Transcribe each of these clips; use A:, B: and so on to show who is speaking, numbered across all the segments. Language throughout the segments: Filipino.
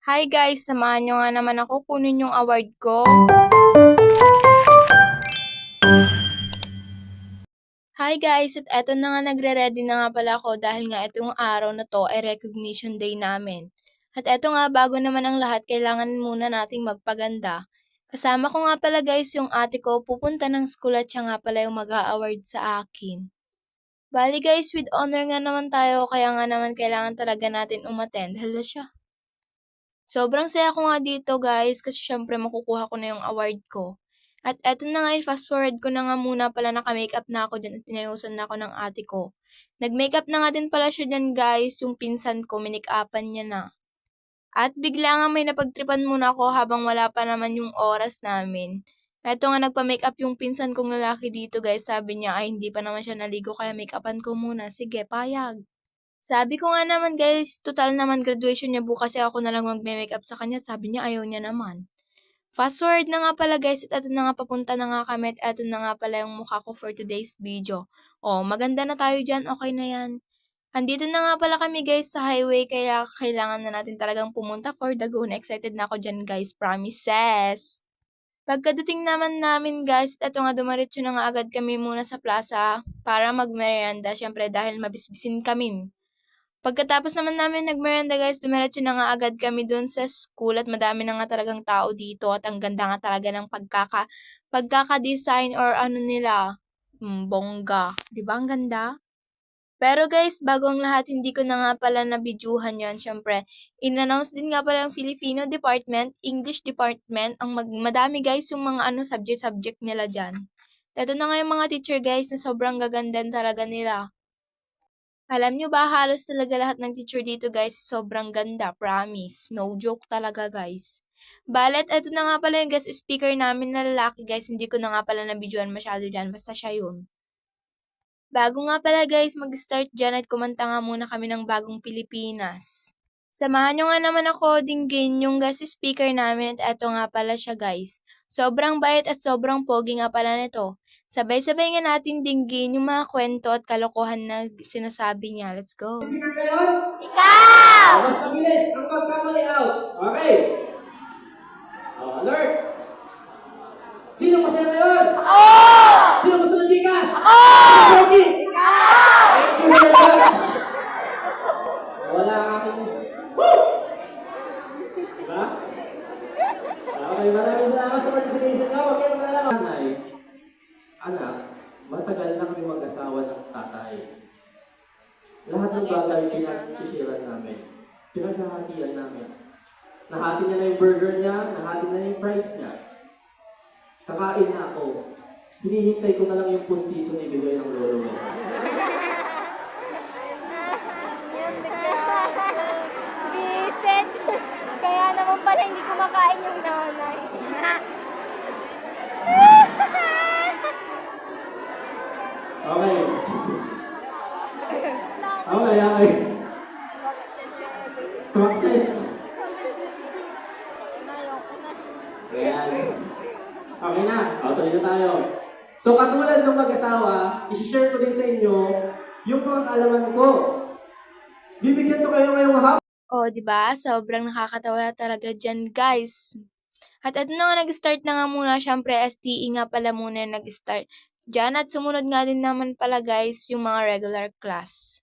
A: Hi guys, samahan nyo nga naman ako kunin yung award ko. Hi guys, at eto na nga nagre-ready na nga pala ako dahil nga itong araw na to ay recognition day namin. At eto nga, bago naman ang lahat, kailangan muna nating magpaganda. Kasama ko nga pala guys yung ate ko, pupunta ng school at siya nga pala yung mag-a-award sa akin. Bali guys, with honor nga naman tayo, kaya nga naman kailangan talaga natin umattend. Hala siya. Sobrang saya ko nga dito guys kasi syempre makukuha ko na yung award ko. At eto na nga, fast forward ko na nga muna pala naka-makeup na ako dyan at tinayusan na ako ng ate ko. Nag-makeup na nga din pala siya dyan guys, yung pinsan ko, minikapan niya na. At bigla nga may napagtripan muna ako habang wala pa naman yung oras namin. Eto nga nagpa-makeup yung pinsan kong lalaki dito guys, sabi niya ay hindi pa naman siya naligo kaya make-upan ko muna. Sige, payag. Sabi ko nga naman guys, total naman graduation niya bukas ako na lang magme-makeup sa kanya at sabi niya ayaw niya naman. Fast forward na nga pala guys at eto na nga papunta na nga kami at eto na nga pala yung mukha ko for today's video. Oh, maganda na tayo dyan, okay na yan. Andito na nga pala kami guys sa highway kaya kailangan na natin talagang pumunta for Laguna. Excited na ako dyan guys, promises! Pagkadating naman namin guys, eto nga dumiretso na nga agad kami muna sa plaza para magmerienda syempre dahil mabisbisin kami. Pagkatapos naman namin nagmerienda guys, dumiretso na nga agad kami dun sa school at madami na nga talagang tao dito at ang ganda nga talaga ng pagkaka-design or ano nila, bongga. Di ba ang ganda? Pero guys, bago ang lahat, hindi ko na nga pala nabidyuhan yon. Siyempre, in-announce din nga pala ng Filipino Department, English Department, ang madami guys yung mga subject nila dyan. Ito na nga yung mga teacher guys na sobrang gaganda talaga nila. Alam nyo ba, halos talaga lahat ng teacher dito guys, sobrang ganda, promise. No joke talaga guys. Balet, eto na nga pala yung guest speaker namin na lalaki guys, hindi ko na nga pala nabidyoan masyado dyan, basta siya yun. Bago nga pala guys mag-start dyan at kumanta nga muna kami ng Bagong Pilipinas. Samahan nyo nga naman ako dinggin yung guest speaker namin at eto nga pala siya guys. Sobrang bait at sobrang pogi nga pala nito. Sabay-sabay nga natin dinggin yung mga kwento at kalokohan na sinasabi niya. Let's go!
B: Speaker ngayon?
A: Ikaw!
B: Mas mabilis ang magkamali out. Okay. Alert. Sino masaya ngayon?
A: Ako!
B: Sino gusto ng Gcash?
A: Ako!
B: Pogi! Thank you very much. Wala ang aking... Woo! Diba? Okay, maraming salamat sa participation nyo. Huwag kayo mag-alala. Nanay, anak, matagal na kami mag-asawa ng tatay. Lahat ng bagay pinagsisiran namin. Pinaghahatian namin. Nahati niya na yung burger niya, nahati na yung fries niya. Kakain na ako. Hinihintay ko na lang yung pustiso na ibigay ng lolo mo.
C: Vincent, kaya naman pala hindi kumakain yung nanay.
B: Okay. Okay. Success. Ayan. Okay na. Tuloy na tayo. So katulad ng mag-asawa, isi-share ko din sa inyo yung mga kaalaman ko. Bibigyan ko kayo ngayong hapon.
A: Oh, di ba? Sobrang nakakatawa talaga dyan, guys. At ito na nga, nag-start na nga muna. Syempre, STE nga pala muna yung nag-start dyan. At sumunod nga din naman pala, guys, yung mga regular class.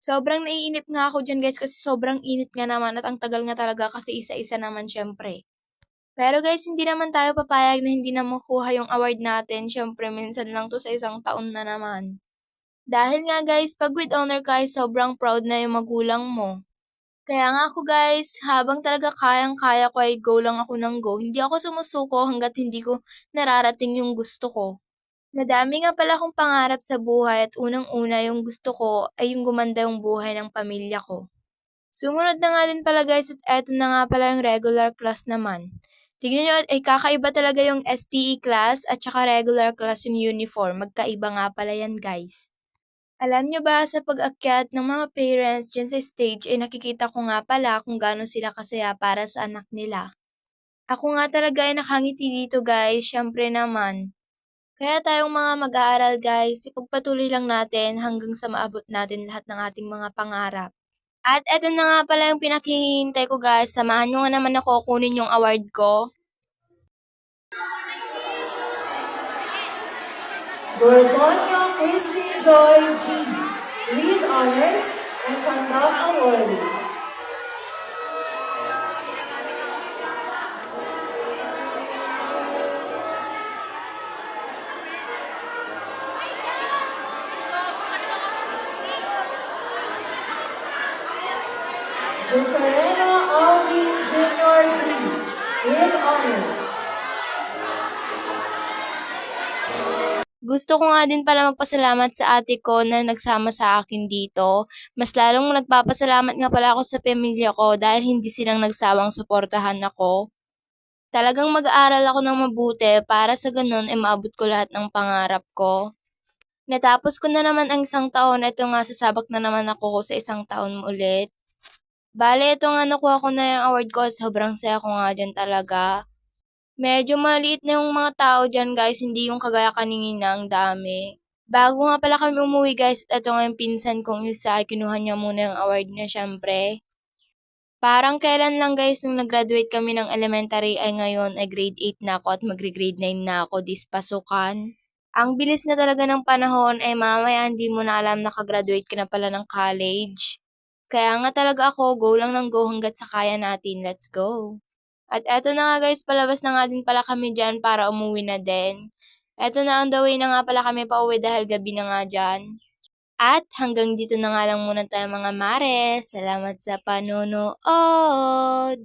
A: Sobrang naiinip nga ako dyan, guys, kasi sobrang init nga naman at ang tagal nga talaga kasi isa-isa naman, syempre. Pero guys, hindi naman tayo papayag na hindi na makuha yung award natin. Syempre, minsan lang to sa isang taon na naman. Dahil nga guys, pag with honor ka ay sobrang proud na yung magulang mo. Kaya nga ako guys, habang talaga kayang-kaya ko ay go lang ako ng go. Hindi ako sumusuko hanggat hindi ko nararating yung gusto ko. Madami nga pala akong pangarap sa buhay at unang-una yung gusto ko ay yung gumanda yung buhay ng pamilya ko. Sumunod na nga din pala guys at eto na nga pala yung regular class naman. Tignan nyo, ay kakaiba talaga yung STE class at saka regular class yung uniform. Magkaiba nga pala yan guys. Alam nyo ba sa pag-akyat ng mga parents dyan sa stage ay nakikita ko nga pala kung gaano sila kasaya para sa anak nila. Ako nga talaga ay nakangiti dito guys, syempre naman. Kaya tayong mga mag-aaral guys, ipagpatuloy lang natin hanggang sa maabot natin lahat ng ating mga pangarap. At eto na nga pala yung pinaghihintay ko guys, samahan nyo nga naman ako kunin yung award ko.
D: Gorgonio Christine Joy G. Read Honors and Conduct Award. Josareno Alvin Jr. D. Read Honors.
A: Gusto ko nga din pala magpasalamat sa ate ko na nagsama sa akin dito. Mas lalong nagpapasalamat nga pala ako sa pamilya ko dahil hindi silang nagsawang suportahan ako. Talagang mag-aaral ako ng mabuti para sa ganun ay maabot ko lahat ng pangarap ko. Natapos ko na naman ang isang taon, ito nga sasabak na naman ako sa isang taon ulit. Bale, ito nga nakuha ko na yung award ko, sobrang saya ko nga dyan talaga. Medyo maliit na yung mga tao dyan guys, hindi yung kagaya kanina ang dami. Bago nga pala kami umuwi guys, at ito nga yung pinsan kong isa, kinuha niya muna yung award niya syempre. Parang kailan lang guys nung nag-graduate kami ng elementary ay ngayon ay grade 8 na ako at magre-grade 9 na ako this pasukan. Ang bilis na talaga ng panahon ay mamaya hindi mo na alam nakagraduate ka na pala ng college. Kaya nga talaga ako, go lang ng go hanggat sa kaya natin, let's go. At eto na nga guys, palabas na nga din pala kami dyan para umuwi na din. Eto na on the way na nga pala kami pauwi dahil gabi na nga dyan. At hanggang dito na nga lang muna tayo mga mare. Salamat sa panonood!